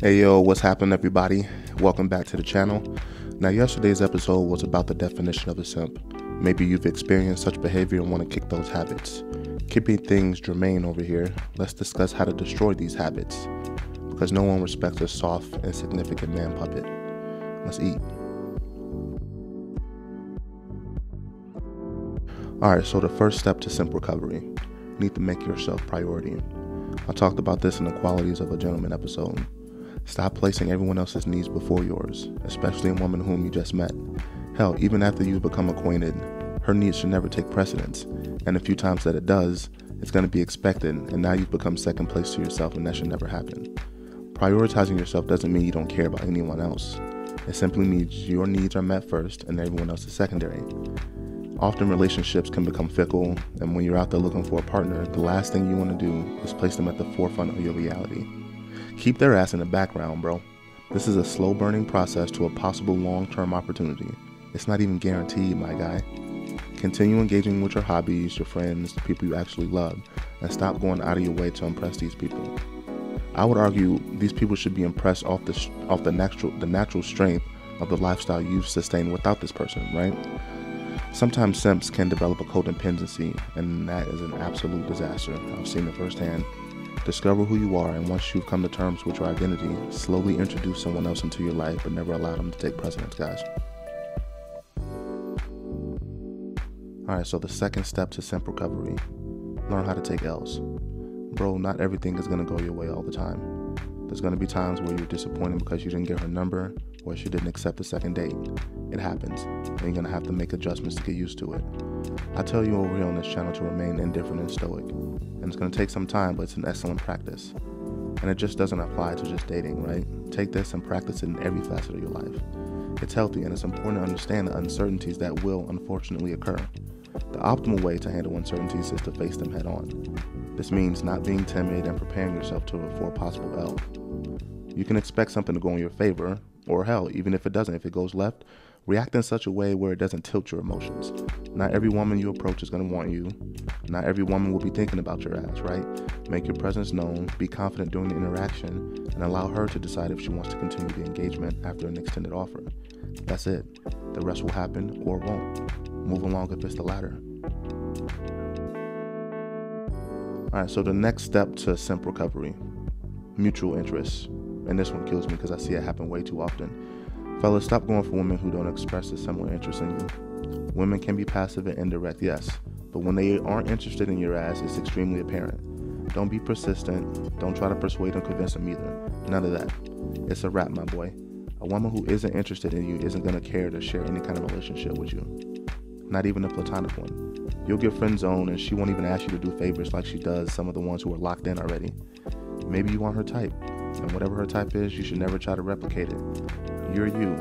Hey yo, what's happening everybody? Welcome back to the channel. Now yesterday's episode was about the definition of a simp. Maybe you've experienced such behavior and want to kick those habits. Keeping things germane over here, let's discuss how to destroy these habits. Because no one respects a soft, insignificant man puppet. Let's eat. Alright, so the first step to simp recovery. You need to make yourself priority. I talked about this in the Qualities of a Gentleman episode. Stop placing everyone else's needs before yours, especially a woman whom you just met. Hell, even after you've become acquainted, her needs should never take precedence, and a few times that it does, it's going to be expected, and now you've become second place to yourself, and that should never happen. Prioritizing yourself doesn't mean you don't care about anyone else. It simply means your needs are met first, and everyone else is secondary. Often relationships can become fickle, and when you're out there looking for a partner, the last thing you want to do is place them at the forefront of your reality. Keep their ass in the background, bro. This is a slow burning process to a possible long-term opportunity. It's not even guaranteed, my guy. Continue engaging with your hobbies, your friends, the people you actually love, and stop going out of your way to impress these people. I would argue these people should be impressed off the natural strength of the lifestyle you've sustained without this person, right? Sometimes simps can develop a codependency, and that is an absolute disaster. I've seen it firsthand. Discover who you are, and once you've come to terms with your identity, slowly introduce someone else into your life, but never allow them to take precedence, guys. Alright, so the second step to simp recovery. Learn how to take L's. Bro, not everything is going to go your way all the time. There's going to be times where you're disappointed because you didn't get her number, or she didn't accept the second date. It happens, and you're going to have to make adjustments to get used to it. I tell you over here on this channel to remain indifferent and stoic. And it's going to take some time, but it's an excellent practice. And it just doesn't apply to just dating, right? Take this and practice it in every facet of your life. It's healthy, and it's important to understand the uncertainties that will unfortunately occur. The optimal way to handle uncertainties is to face them head on. This means not being timid and preparing yourself for a possible L. You can expect something to go in your favor, or hell, even if it doesn't, if it goes left, react in such a way where it doesn't tilt your emotions. Not every woman you approach is going to want you. Not every woman will be thinking about your ass, right? Make your presence known, be confident during the interaction, and allow her to decide if she wants to continue the engagement after an extended offer. That's it. The rest will happen or won't. Move along if it's the latter. Alright, so the next step to simp recovery. Mutual interests. And this one kills me because I see it happen way too often. Fellas, stop going for women who don't express a similar interest in you. Women can be passive and indirect, yes, but when they aren't interested in your ass, it's extremely apparent. Don't be persistent. Don't try to persuade and convince them either. None of that. It's a wrap, my boy. A woman who isn't interested in you isn't going to care to share any kind of relationship with you. Not even a platonic one. You'll get friend zoned and she won't even ask you to do favors like she does some of the ones who are locked in already. Maybe you want her type, and whatever her type is, you should never try to replicate it. You're you,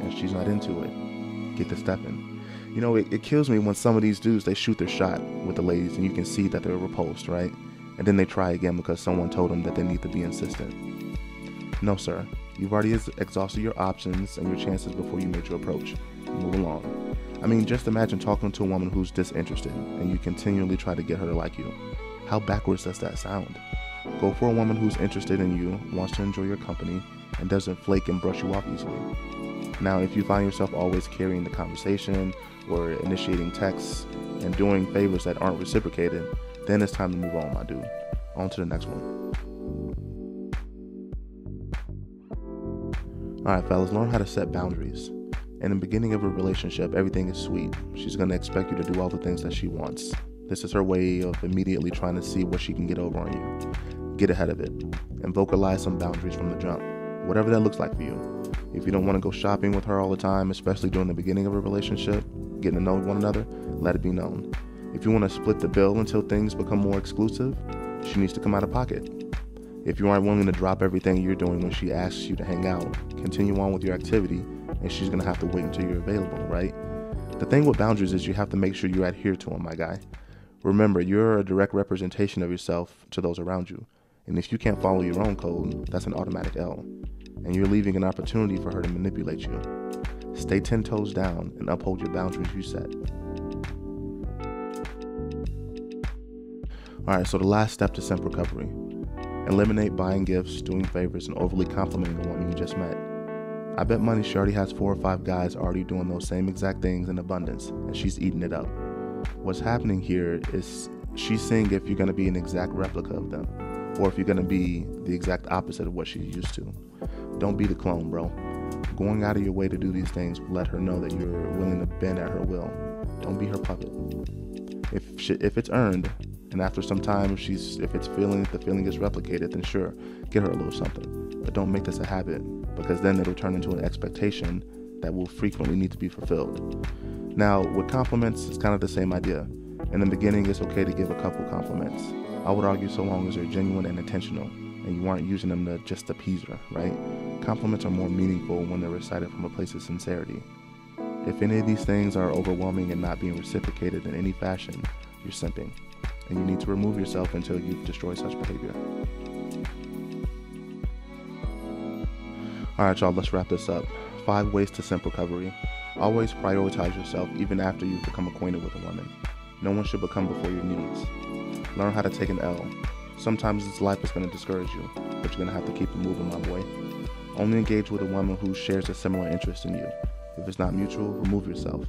and she's not into it. Get the step in. You know, it kills me when some of these dudes, they shoot their shot with the ladies, and you can see that they're repulsed, right? And then they try again because someone told them that they need to be insistent. No, sir. You've already exhausted your options and your chances before you made your approach. Move along. I mean, just imagine talking to a woman who's disinterested, and you continually try to get her to like you. How backwards does that sound? Go for a woman who's interested in you, wants to enjoy your company, and doesn't flake and brush you off easily. Now, if you find yourself always carrying the conversation or initiating texts and doing favors that aren't reciprocated, then it's time to move on, my dude. On to the next one. Alright, fellas, learn how to set boundaries. In the beginning of a relationship, everything is sweet. She's going to expect you to do all the things that she wants. This is her way of immediately trying to see what she can get over on you. Get ahead of it and vocalize some boundaries from the jump. Whatever that looks like for you. If you don't want to go shopping with her all the time, especially during the beginning of a relationship, getting to know one another, let it be known. If you want to split the bill until things become more exclusive, she needs to come out of pocket. If you aren't willing to drop everything you're doing when she asks you to hang out, continue on with your activity, and she's going to have to wait until you're available, right? The thing with boundaries is you have to make sure you adhere to them, my guy. Remember, you're a direct representation of yourself to those around you. And if you can't follow your own code, that's an automatic L. And you're leaving an opportunity for her to manipulate you. Stay 10 toes down and uphold your boundaries you set. Alright, so the last step to simp recovery. Eliminate buying gifts, doing favors, and overly complimenting a woman you just met. I bet money she already has 4 or 5 guys already doing those same exact things in abundance, and she's eating it up. What's happening here is she's seeing if you're going to be an exact replica of them, or if you're going to be the exact opposite of what she's used to. Don't be the clone, bro. Going out of your way to do these things will let her know that you're willing to bend at her will. Don't be her puppet. If it's earned, and after some time, if the feeling is replicated, then sure, get her a little something. But don't make this a habit, because then it'll turn into an expectation that will frequently need to be fulfilled. Now, with compliments, it's kind of the same idea. In the beginning, it's okay to give a couple compliments. I would argue so long as they're genuine and intentional, and you aren't using them to just appease her, right? Compliments are more meaningful when they're recited from a place of sincerity. If any of these things are overwhelming and not being reciprocated in any fashion, you're simping, and you need to remove yourself until you've destroyed such behavior. Alright, y'all, let's wrap this up. 5 ways to simp recovery. Always prioritize yourself even after you've become acquainted with a woman. No one should become before your needs. Learn how to take an L. Sometimes this life is going to discourage you, but you're going to have to keep it moving, my boy. Only engage with a woman who shares a similar interest in you. If it's not mutual, remove yourself.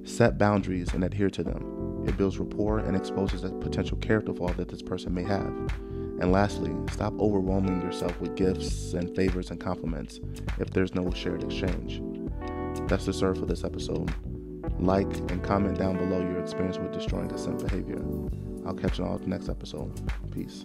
Set boundaries and adhere to them. It builds rapport and exposes a potential character flaw that this person may have. And lastly, stop overwhelming yourself with gifts and favors and compliments if there's no shared exchange. That's the serve for this episode. Like and comment down below your experience with destroying a simp behavior. I'll catch you all at the next episode. Peace.